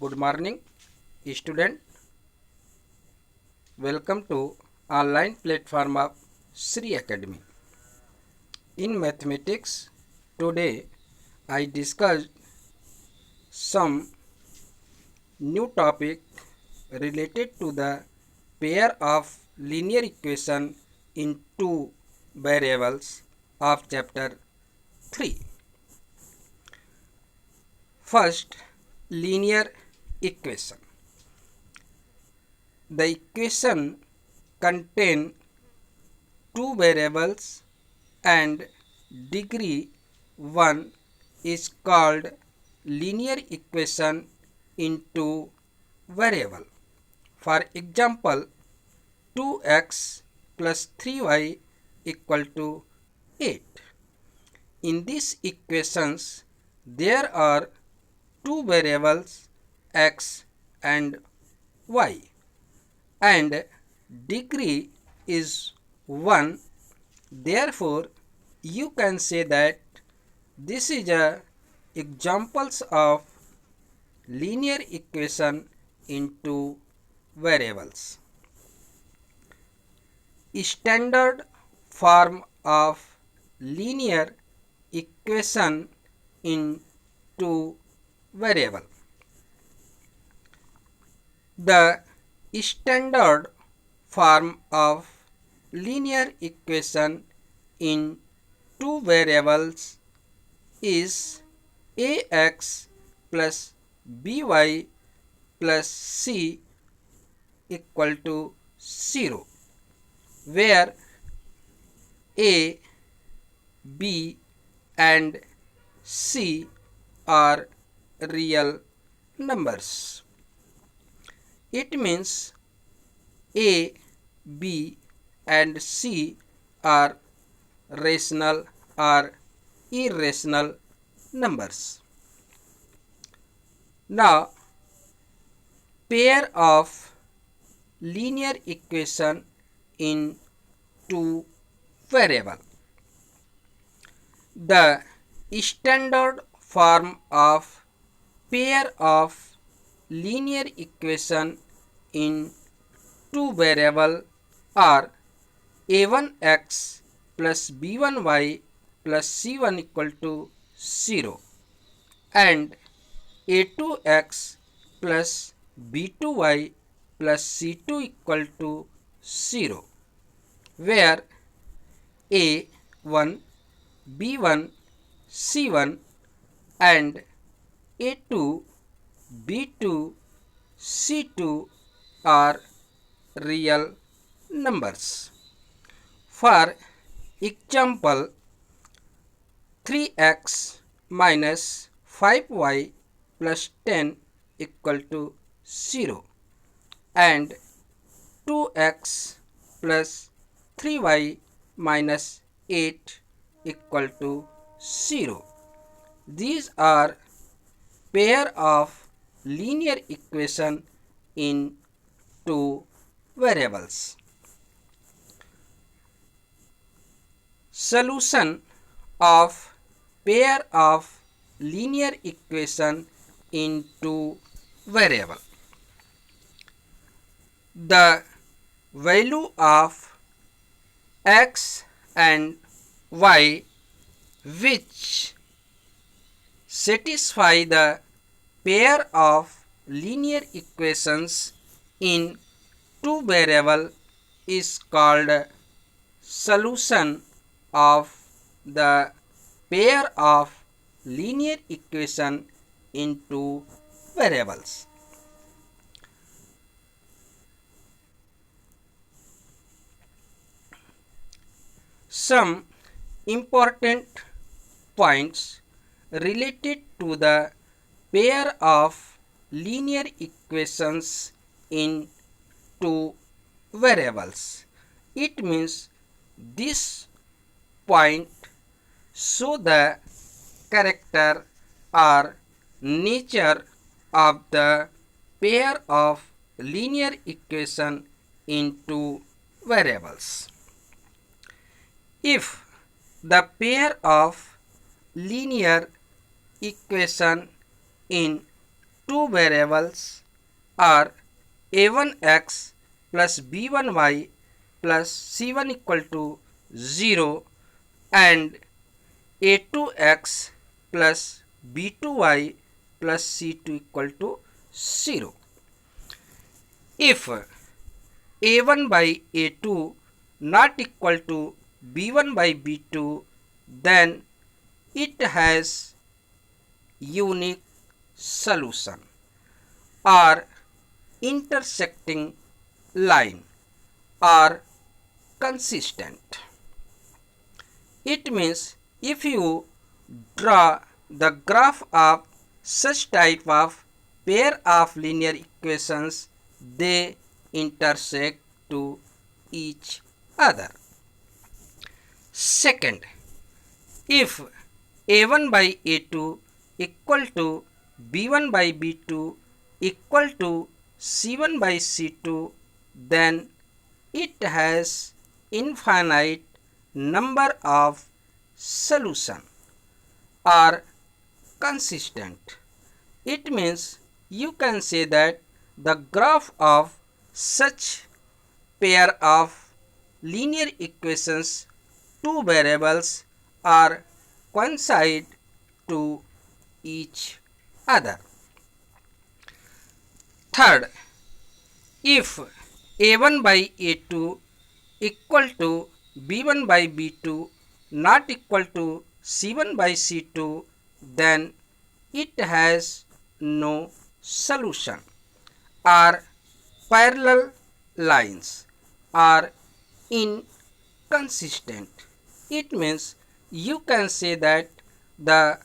Good morning, student. Welcome to online platform of Sri Academy. In mathematics, today I discussed some new topic related to the pair of linear equation in two variables of chapter 3. First, linear equation. The equation contain two variables and degree 1 is called linear equation in two variable. For example, 2x plus 3y equal to 8. In these equations, there are two variables x and y, and degree is 1. Therefore, you can say that this is a examples of linear equation in two variables. Standard form of linear equation in two variable. The standard form of linear equation in two variables is ax plus by plus c equal to 0, where a, b and c are real numbers. It means a, b and c are rational or irrational numbers. Now, pair of linear equation in two variable. The standard form of pair of linear equation in two variable are a1x plus b1y plus c1 equal to 0 and a2x plus b2y plus c2 equal to 0, where a1, b1, c1 and a2, b2, c2 are real numbers. For example, 3x minus 5y plus 10 equal to 0 and 2x plus 3y minus 8 equal to 0. These are pair of linear equation in two variables. Solution of pair of linear equation in two variable. The value of x and y which satisfy the pair of linear equations in two variable is called solution of the pair of linear equation in two variables. Some important points related to the pair of linear equations in two variables. It means this point show the character or nature of the pair of linear equation in two variables. If the pair of linear equation in two variables are a1x plus b1y plus c1 equal to 0 and a2x plus b2y plus c2 equal to 0. If a1 by a2 not equal to b1 by b2, then it has unique solution or intersecting line or consistent. It means if you draw the graph of such type of pair of linear equations, they intersect to each other. Second, if a1 by a2 equal to b1 by b2 equal to c1 by c2, then it has infinite number of solution are consistent. It means you can say that the graph of such pair of linear equations, two variables are coincide to each other. Third, if a1 by a2 equal to b1 by b2 not equal to c1 by c2, then it has no solution or parallel lines are inconsistent. It means you can say that the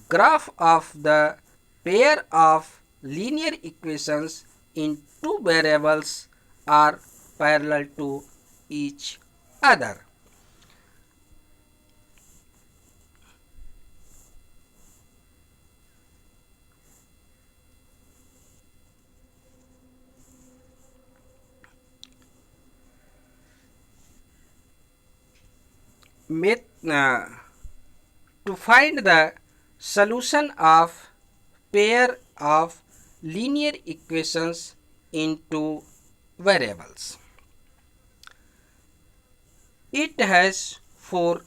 graph of the pair of linear equations in two variables are parallel to each other. To find the solution of pair of linear equations in two variables, it has four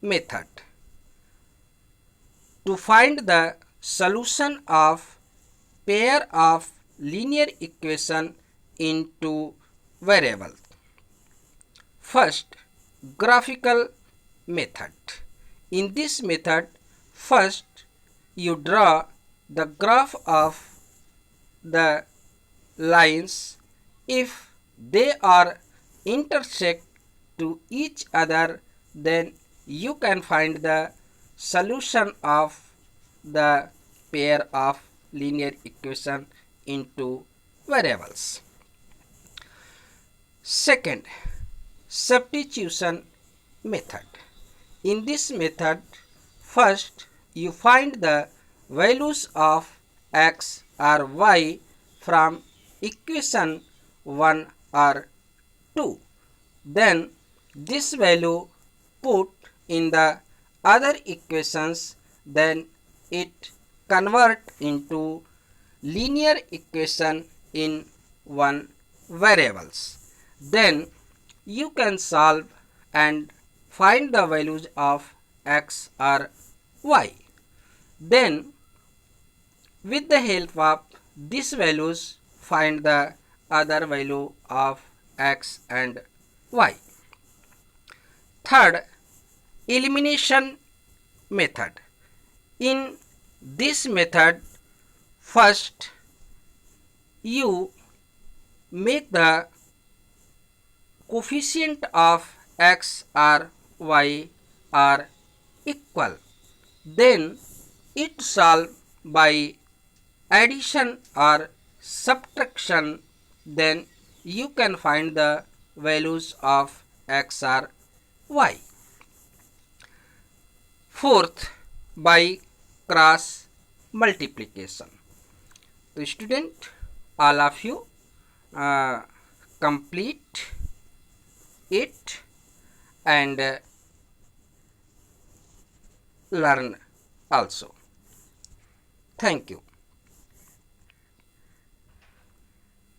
methods. To find the solution of pair of linear equation in two variables. First, graphical method. In this method, first you draw the graph of the lines. If they are intersect to each other, then you can find the solution of the pair of linear equation into variables. Second, substitution method. In this method, first you find the values of x or y from equation 1 or 2. Then this value put in the other equations, then it convert into linear equation in one variables. Then you can solve and find the values of x or y. Then with the help of these values, find the other value of x and y. Third, elimination method. In this method, first you make the coefficient of x or y are equal. Then it solve by addition or subtraction. Then you can find the values of x or y. Fourth, by cross multiplication. So student, all of you complete it and learn also. Thank you.